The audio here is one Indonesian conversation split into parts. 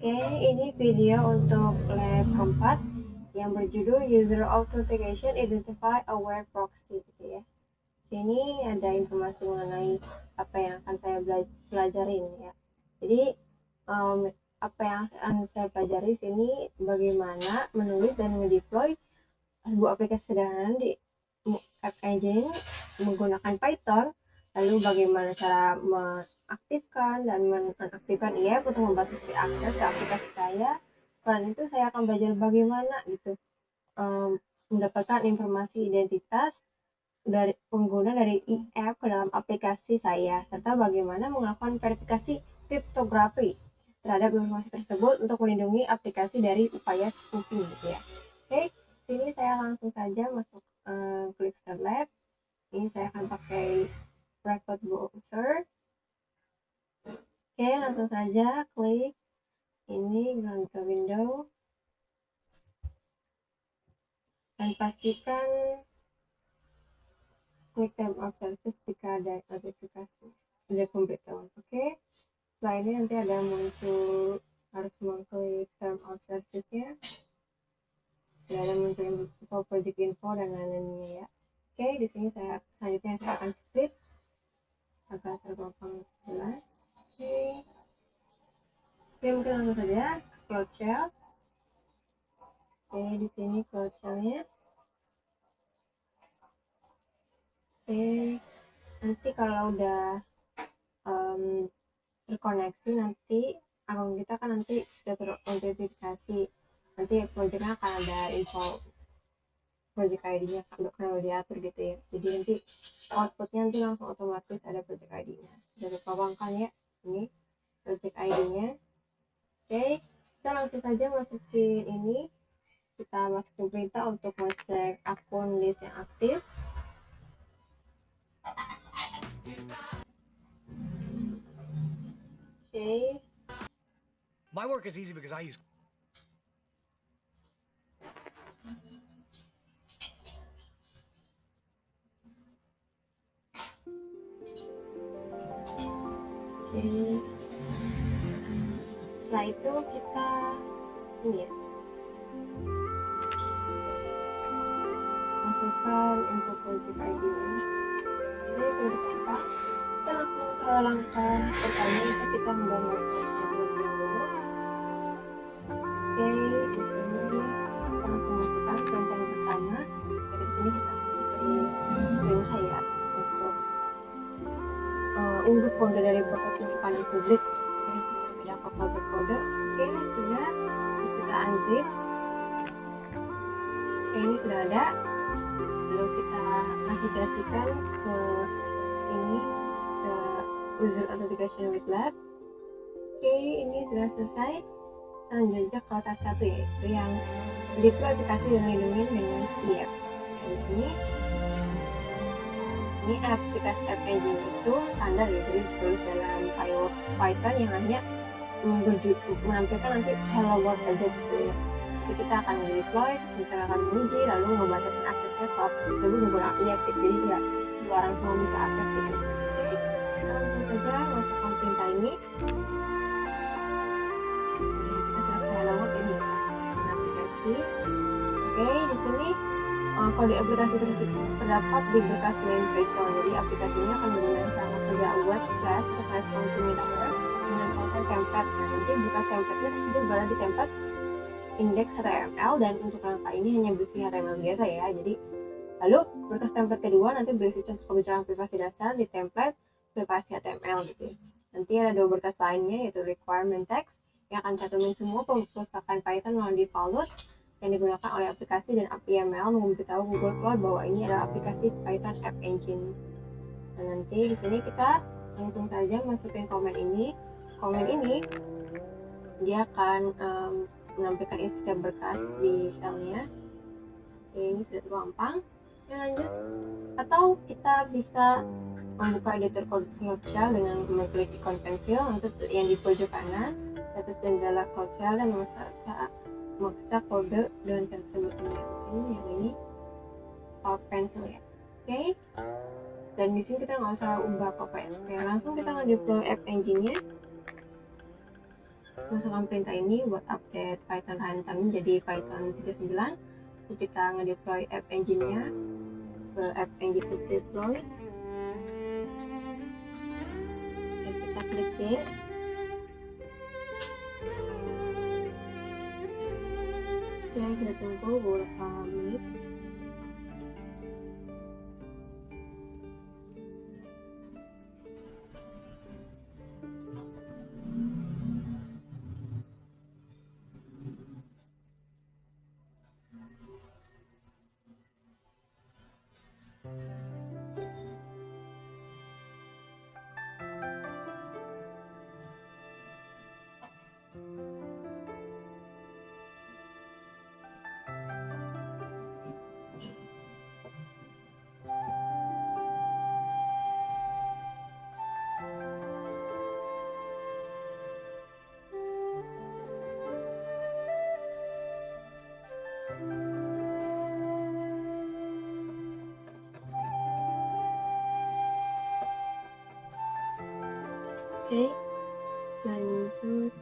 Oke, ini video untuk lab keempat yang berjudul User Authentication Identify Aware Proxy gitu ya. Sini ada informasi mengenai apa yang akan saya pelajarin ya. Jadi apa yang akan saya pelajari sini bagaimana menulis dan mendeploy sebuah aplikasi sederhana di App Engine menggunakan Python. Lalu bagaimana cara mengaktifkan dan menonaktifkan IAP untuk membatasi akses ke aplikasi saya. Selain itu saya akan belajar bagaimana gitu mendapatkan informasi identitas dari pengguna dari IAP ke dalam aplikasi saya, serta bagaimana melakukan verifikasi kriptografi terhadap informasi tersebut untuk melindungi aplikasi dari upaya spoofing gitu ya. Oke, sini saya langsung saja masuk klik Start Lab. Ini saya akan pakai private browser. Oke, langsung saja klik ini, run ke window, dan pastikan klik term of service jika ada notifikasi ada pemberitahuan. Oke, setelah ini nanti ada muncul harus mengklik term of service-nya, sudah ada muncul info, project info dan lain-lainnya ya. Oke, di sini saya selanjutnya saya akan split agar terpampang jelas. Oke, mungkin langsung saja cloud shell. Oke, di sini cloud shell-nya. Oke, nanti kalau udah terkoneksi, nanti akun kita kan nanti sudah terautentikasi, nanti projectnya akan ada info project ID-nya kalau diatur gitu ya. Jadi nanti outputnya nanti langsung otomatis ada project ID-nya. Sudah terpampangkan ya, ini project ID-nya. Oke, kita langsung saja masukin ini. Kita masukin perintah untuk ngecek akun list yang aktif. Oke. My work is easy because I use. Oke. Setelah itu kita ini ya, masukkan info project ID-nya. Ini sudah terpampang. Kita langsung ke langkah pertama, itu kita mendownload terlebih dahulu. Oke, di sini kita langsung masukkan perintah yang pertama. Jadi di sini kita beri perintah ya untuk unduh kode dari bucket penyimpanan publik. Oke, kita pindah ke folder kode. Oke, sudah. Terus kita unzip. Oke, ini sudah ada. Lalu kita navigasikan ke ini, ke user authentication with lab. Oke, ini sudah selesai. Lanjut ke tab 1 yaitu yang deploy aplikasi dan lindungi dengan IAP. Nah, di sini ini aplikasi App Engine itu standar ya, jadi ditulis dalam Python yang hanya menampilkan nanti hello world aja gitu ya. Jadi kita akan deploy, kita akan menguji, lalu membatasi aksesnya ke tersebut menggunakan IAP, jadi ya semua orang semua bisa akses gitu. Oke, kita langsung saja masukkan perintah ini. Kita sudah ke hello world ini ya, aplikasi. Oke, di sini kode aplikasi tersebut terdapat di berkas main Python. Jadi aplikasinya akan menggunakan kerja web class untuk respon permintaan web dengan konten template. Nanti berkas template-nya tersebut berada di template index HTML, dan untuk langkah ini hanya berisi HTML biasa ya. Jadi lalu berkas template kedua nanti berisi contoh kebijakan privasi dasar di template privasi HTML gitu. Nanti ada dua berkas lainnya yaitu requirement text yang akan cantumin semua perpustakaan Python melalui default yang digunakan oleh aplikasi, dan APML memberitahu Google Cloud bahwa ini adalah aplikasi Python App Engine. Dan nanti di sini kita langsung saja masukin komen ini. Komen ini dia akan menampilkan isi setiap berkas di shell-nya. Oke, ini sudah terpampang. Lanjut. Atau kita bisa membuka editor code shell dengan mengklik ikon pensil untuk yang di pojok kanan atas jendela code shell dan memaksa kode dengan cara sebutnya. Ini yang ini pencil ya. Oke. Dan di sini kita nggak usah ubah apa ya. Oke, langsung kita nge-deploy App Engine-nya. masukkan perintah ini buat update Python runtime jadi Python 39. Lalu kita ngedeploy app engine-nya ke app engine deploy. Dan kita klik this. Oke, kita tunggu beberapa menit. Oke, lanjut.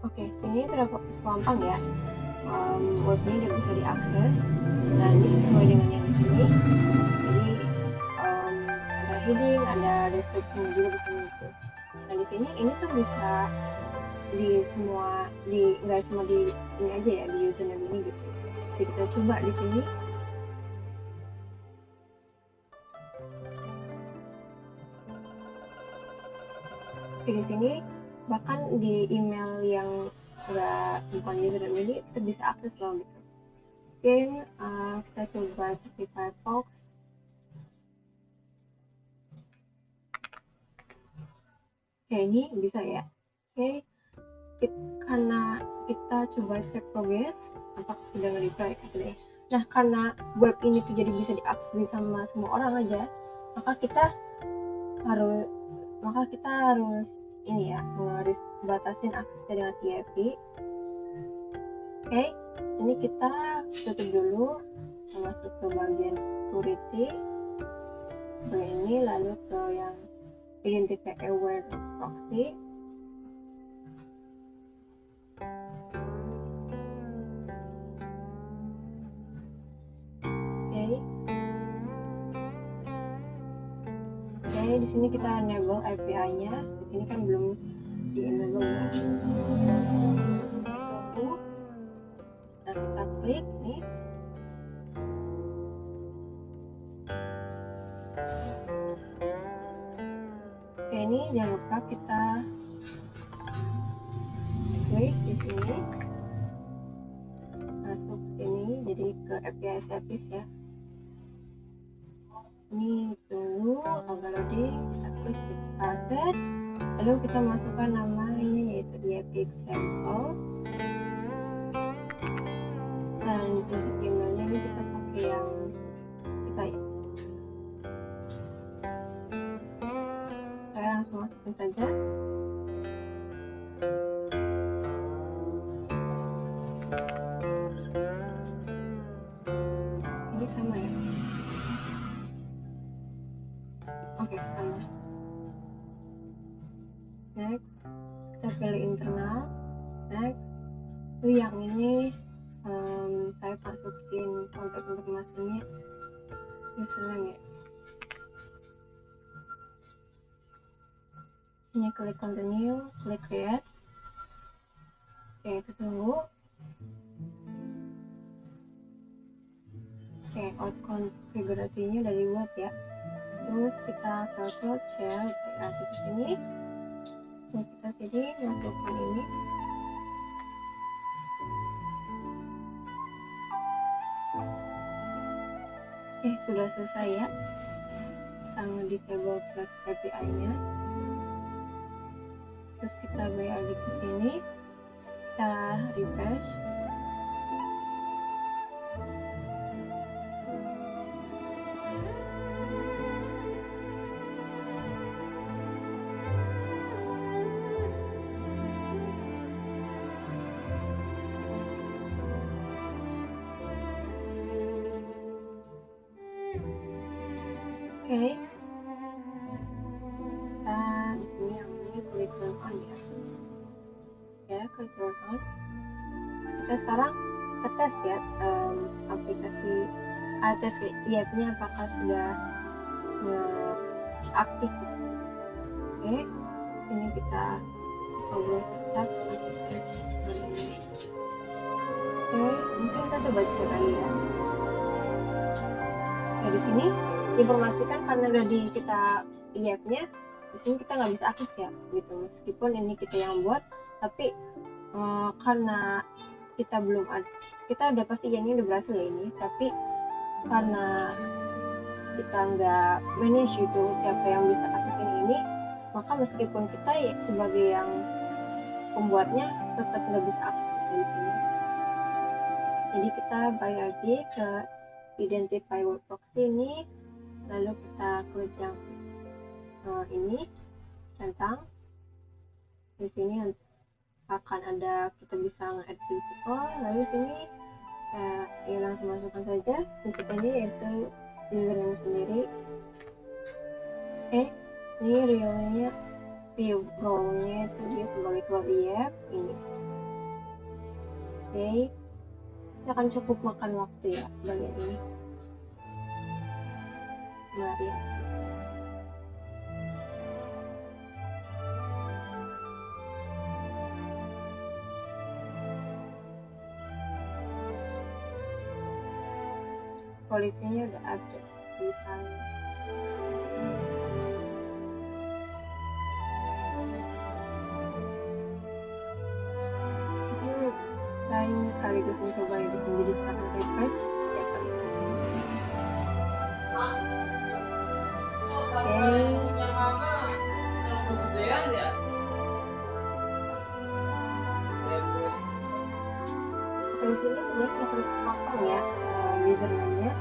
Oke, sini terpampang ya. Webnya udah bisa diakses dan ini sesuai dengan yang di sini. Jadi ada heading, ada description juga di sini gitu. Nah di sini ini tuh bisa di semua nggak cuma di ini aja ya, di username ini gitu. Jadi kita coba di sini. Oke, di sini bahkan di email yang bukan username ini kita bisa akses loh gitu. Oke, kita coba cek di Firefox. Oke, ini bisa ya. Oke, karena kita coba cek progress apakah sudah nge-reply sudah. Nah, karena web ini tuh jadi bisa diakses sama semua orang aja, maka kita harus ini ya, batasin aksesnya dengan PHP. Oke, ini kita tutup dulu, kita masuk ke bagian security ini, lalu ke yang identify aware proxy. Oke, di sini kita enable API-nya. Di sini kan belum di enable ya. Tunggu. Nah, kita klik nih. Oke, ini jangan lupa kita klik di sini. Masuk sini, jadi ke API service ya. Ini tunggu agak loading, kita klik get started. Lalu kita masukkan nama ini yaitu EAP example. Dan untuk emailnya ini kita pakai yang kita ya. Saya langsung masukin saja. Ini sama ya. Oke, sama. Next, kita pilih internal. Next, yang ini saya masukin kontak informasinya username ya. Ini klik continue, klik create. Oke, kita tunggu. Oke, out konfigurasinya udah dibuat ya. Terus kita ke cloud shell, di sini. Terus kita sini masukkan ini. Sudah selesai ya. Kita nge-disable Flex API-nya. Terus kita balik lagi ke sini. Kita refresh. Oke, kita di sini yang ini klik turn on ya. Ya, klik turn on. Kita sekarang tes ya aplikasi tes IAP-nya apakah sudah aktif. Oke, sini kita cover setup aplikasi. Oke, mungkin kita coba cek lagi ya. Nah, di sini informasikan karena udah di kita IAP-nya, di sini kita nggak bisa akses ya, gitu. Meskipun ini kita yang buat, tapi karena kita belum ada, kita udah pasti ini udah berhasil ya ini, tapi karena kita nggak manage itu siapa yang bisa akses ini, maka meskipun kita ya, sebagai yang pembuatnya tetap nggak bisa akses di sini. Jadi kita balik lagi ke identify web proxy ini, lalu kita klik yang ini tentang di sini akan ada kita bisa nge-add principal, lalu sini saya langsung masukkan saja principalnya yaitu username sendiri. Ini realnya view role-nya itu dia sebagai ketua IAP ini. Ini akan cukup makan waktu ya bagian ini. Mari ya. Polisinya udah ada di sana. Saya sekaligus mencoba ya bisa menjadi starter refresh ya kali. Di sini sebenarnya sudah terpotong ya username-nya.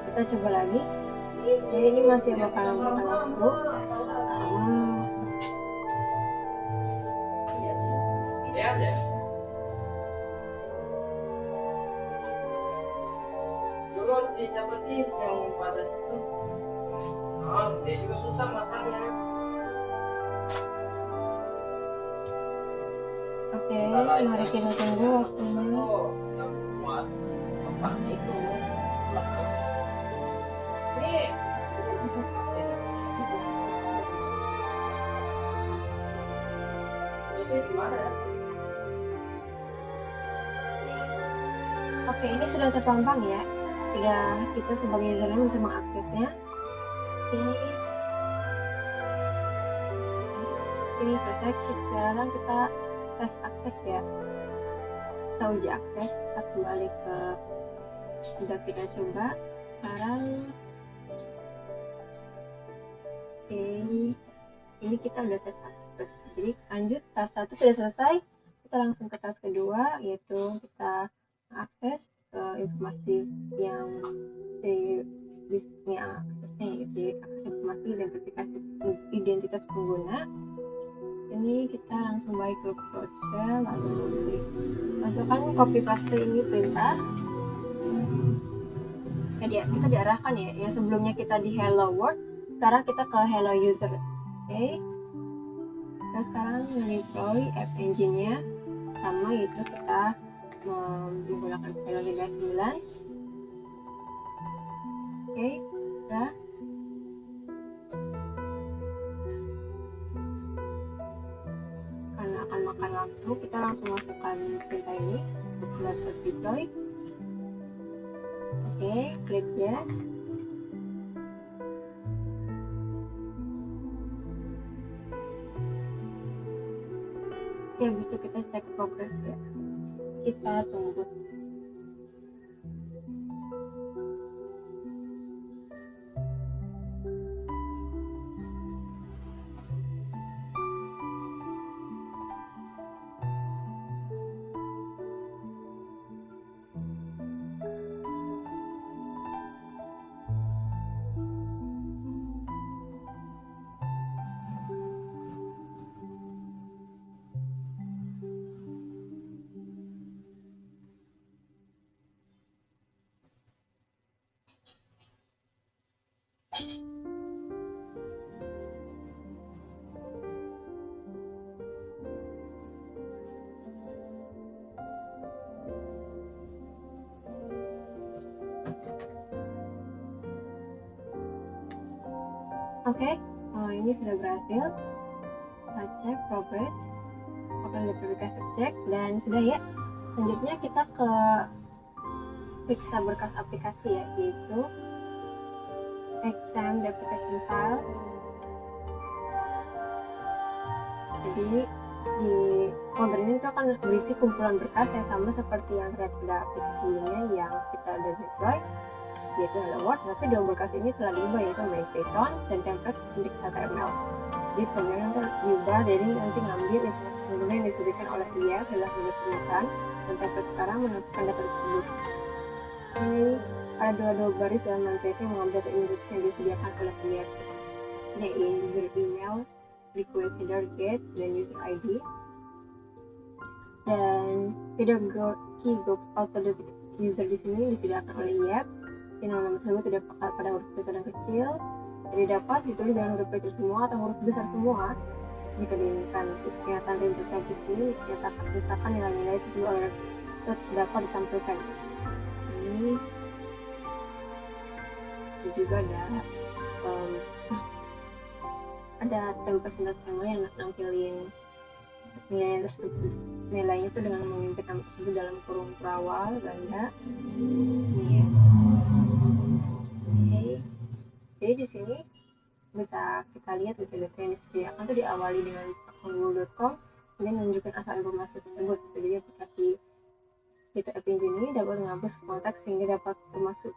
Kita coba lagi. Jadi ini masih bakalan makan waktu. Dulu siapa sih yang pada situ? Oh, dia juga susah masangnya. Oke, mari kita tunggu waktunya. Yang buat tempatnya itu. Ini itu gimana ya? Oke, ini sudah terpampang ya. Sudah kita sebagai username bisa mengaksesnya. Ini selesai. Sekarang kita tes akses ya. Kita uji akses. Kita kembali ke sudah kita coba. Sekarang ini kita udah tes akses. Jadi lanjut, tas 1 sudah selesai. Kita langsung ke tas kedua, yaitu kita akses informasi yang aksesnya, yaitu akses informasi identitas pengguna. Ini kita langsung baik ke PowerShell, lalu masukkan copy paste ini perintah. Kita diarahkan ya, yang sebelumnya kita di hello world, sekarang kita ke hello user. Oke. Kita sekarang mendeploy app engine-nya sama, yaitu kita menggunakan Hello Liga 9. Oke, udah. Karena akan makan waktu, kita langsung masukkan perintah ini buat deploy. Oke, klik yes. Habis itu kita cek progress ya. Kita tunggu. Oke, ini sudah berhasil. Kita cek progress, akan verifikasi cek, dan sudah ya. Selanjutnya kita ke periksa berkas aplikasi ya, yaitu exam application file. Jadi di folder ini tuh akan berisi kumpulan berkas yang sama seperti yang terlihat pada aplikasi sebelumnya yang kita udah deploy, yaitu Hello World, tapi dua berkas ini telah diubah, yaitu main Python dan template untuk HTML. Jadi programnya diubah, jadi nanti ngambil informasi pengguna yang disebutkan oleh dia dalam bentuk permintaan, dan template sekarang menentukan data tersebut. Oke, ada dua baris dalam main Python yang mengambil data index yang disediakan oleh dia. Ini user email, request header get, dan user ID. Dan pedagogy box auto user di sini disediakan oleh YAP. Di nama tersebut tidak pada huruf besar dan kecil. Jadi dapat ditulis dengan huruf kecil semua atau huruf besar semua. Jika diinginkan kelihatan rinci topik ini, letakkan nilai-nilai tersebut agar dapat ditampilkan. Ini juga ada template yang nampilin nilai tersebut. Nilainya itu dengan mengintip nama tersebut dalam kurung perawal ganda. Ini ya. Oke. Jadi di sini bisa kita lihat data-data yang disediakan itu diawali dengan akun google.com, kemudian menunjukkan asal informasi tersebut. Jadi aplikasi data app ini dapat menghapus kontak sehingga dapat termasuk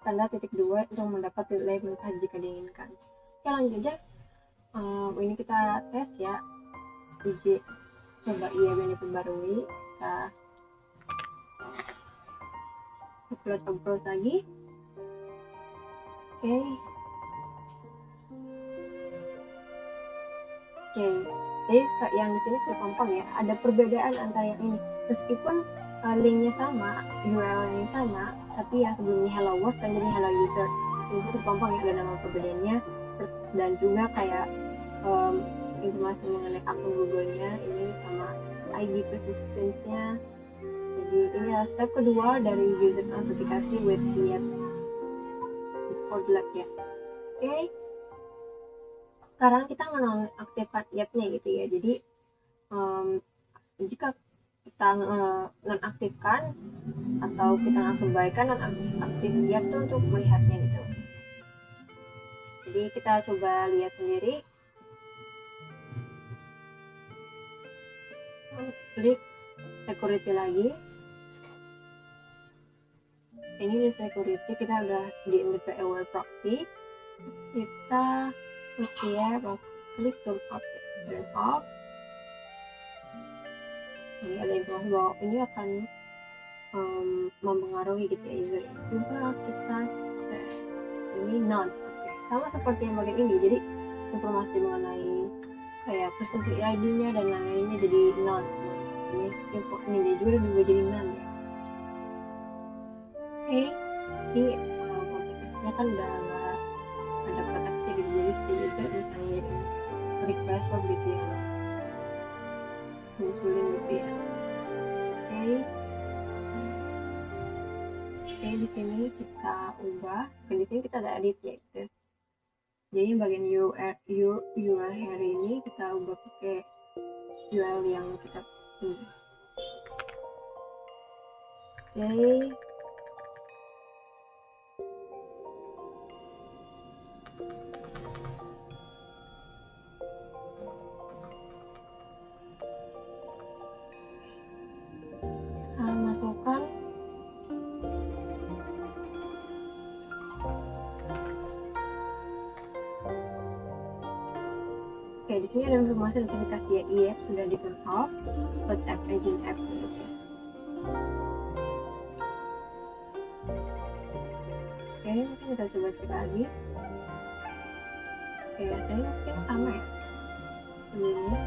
tanda titik 2 untuk mendapat nilai mentah jika diinginkan. Oke, lanjut aja. Ini kita tes ya, uji coba IAB ini diperbarui. Kita upload lagi. Oke. Jadi yang di sini sudah gampang ya. Ada perbedaan antara yang ini. Meskipun linknya sama, URL-nya sama, tapi yang sebelumnya hello world kan jadi hello user. Sini itu gampang ya, ada nama perbedaannya, dan juga kayak informasi mengenai akun Google-nya ini sama ID persistence-nya. Jadi ini adalah step kedua dari user authentication with YAP code lab ya. Oke. Sekarang kita menonaktifkan YAP-nya gitu ya. Jadi jika kita nonaktifkan atau kita mengabaikan nonaktif YAP itu untuk melihatnya gitu. Jadi kita coba lihat sendiri. Klik security lagi. Ini di security kita udah di NDP aware proxy. Kita klik ya, klik turn off. Ini ada informasi bahwa ini akan mempengaruhi gitu ya user. Coba kita cek. Ini none. Oke. Sama seperti yang bagian ini. Jadi informasi mengenai kayak percentage ID-nya dan lain-lainnya jadi none semua. Ini juga berubah jadi none ya. Oke. Ini aplikasinya kan udah nggak ada proteksi gitu, jadi si user bisa ngirim request kok gitu ya, munculin gitu ya. Oke, di sini kita ubah, dan di sini kita ada edit ya gitu. Jadi bagian URL hari ini kita ubah pakai URL yang kita pilih. Oke. Masukkan di sini ada informasi notifikasi ya, IAP sudah di turn off, but app engine app gitu. Oke, mungkin kita coba cek lagi. Oke, saya mungkin sama ya sebelumnya.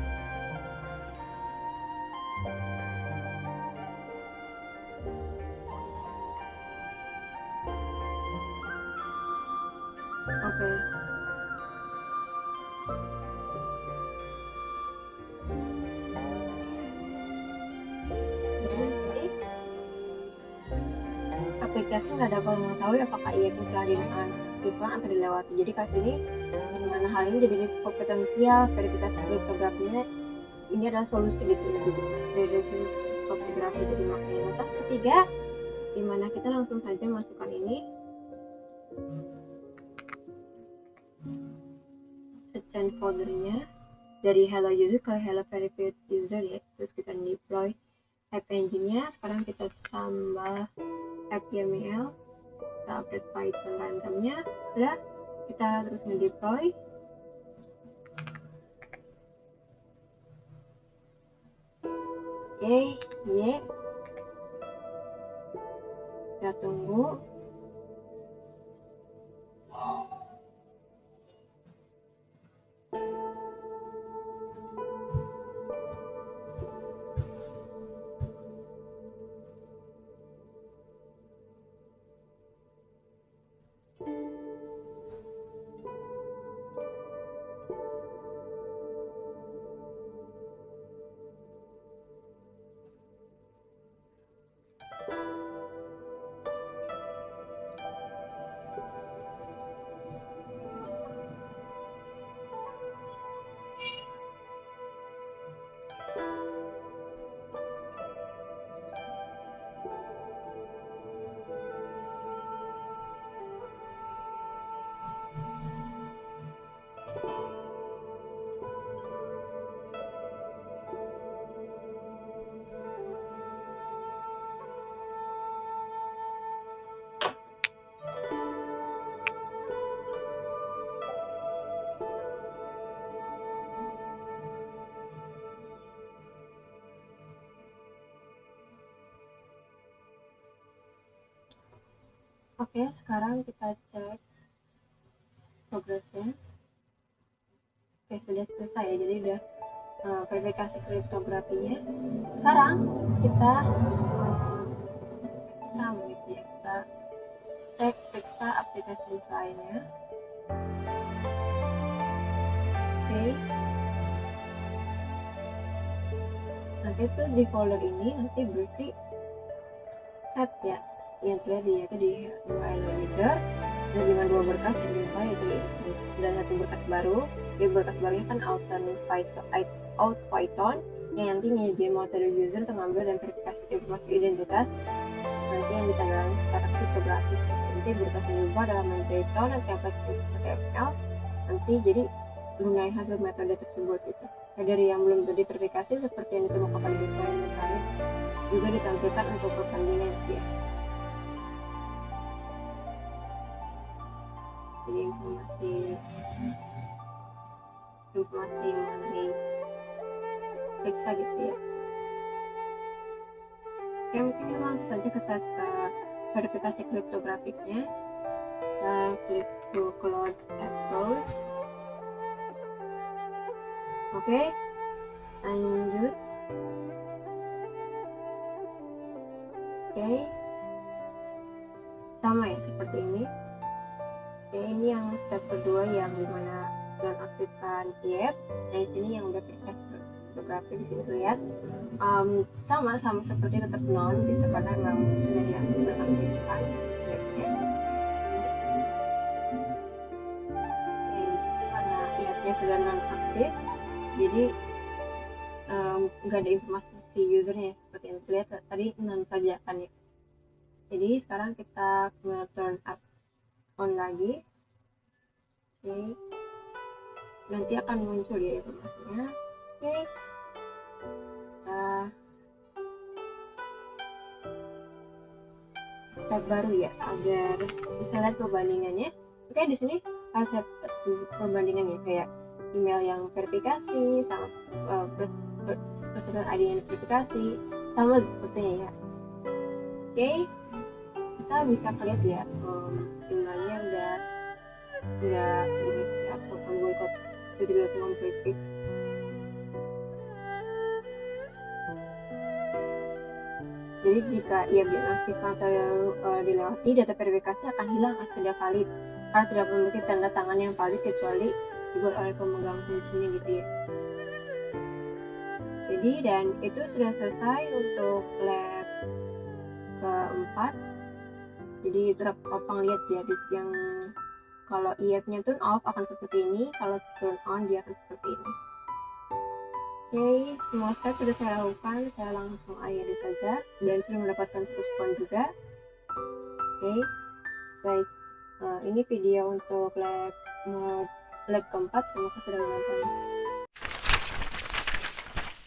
Oke, aplikasi nggak dapat mengetahui apakah IF telah dinonaktifkan atau dilewati. Jadi kasus ini di mana hal ini jadi risiko potensial verifikasi kriptografinya ini adalah solusi gitu dari kriptografi. Jadi makanya lantas ketiga, di mana kita langsung saja masukkan ini change foldernya dari hello user ke hello verified user ya, terus kita deploy app engine-nya. Sekarang kita tambah app YAML, kita update Python runtime-nya, sudah kita terus ngedeploy. Oke, kita tunggu. Oke, sekarang kita cek progresnya. Oke, sudah selesai ya, jadi udah verifikasi kriptografinya. Sekarang kita submit ya, kita cek periksa aplikasi lainnya. Oke, nanti tuh di folder ini nanti berisi set ya, yang terlihat yaitu di hello user dan dengan 2 berkas yang dibuka yaitu dan 1 berkas baru. Di berkas barunya kan out Python yang nanti nyediain metode user untuk ngambil dan verifikasi informasi identitas nanti yang ditandai secara kriptografis. Nanti berkas yang dibuka dalam Python dan template HTML nanti jadi gunain hasil metode tersebut itu. Nah, dari yang belum diverifikasi seperti yang ditemukan pada dokumen tadi juga ditampilkan untuk perbandingan ya. Jadi informasi mengenai periksa gitu ya. Oke, mungkin kita langsung saja ke tes verifikasi kriptografiknya. Kita klik to close app close. Oke, lanjut. Oke, sama ya seperti ini. Oke, ini yang step kedua yang dimana nonaktifkan IF. Nah, di sini yang udah kriptografi di sini terlihat sama seperti tetap non bisa karena memang sudah dinonaktifkan IF-nya. Karena IF-nya sudah nonaktif, jadi nggak ada informasi si usernya seperti yang terlihat tadi non saja kan ya. Jadi sekarang kita turn up on lagi. Oke, nanti akan muncul ya informasinya. Oke, kita tab baru ya agar bisa lihat perbandingannya. Oke, di sini ada perbandingannya kayak email yang verifikasi sama presiden ID yang verifikasi sama sepertinya ya. Oke, kita bisa lihat ya emailnya udah di akun boycott juga non-prefix. Jadi jika ia dinonaktifkan atau dilewati, data verifikasi akan hilang atau tidak valid karena tidak memiliki tanda tangan yang valid kecuali dibuat oleh pemegang kuncinya gitu ya. Jadi dan itu sudah selesai untuk lab keempat. Jadi Opang lihat ya yang kalau IF-nya turn off akan seperti ini, kalau turn on dia akan seperti ini. Oke, semua step sudah saya lakukan, saya langsung akhiri saja dan sudah mendapatkan 100 poin juga. Oke, baik. Ini video untuk lab keempat. Terima kasih sudah menonton.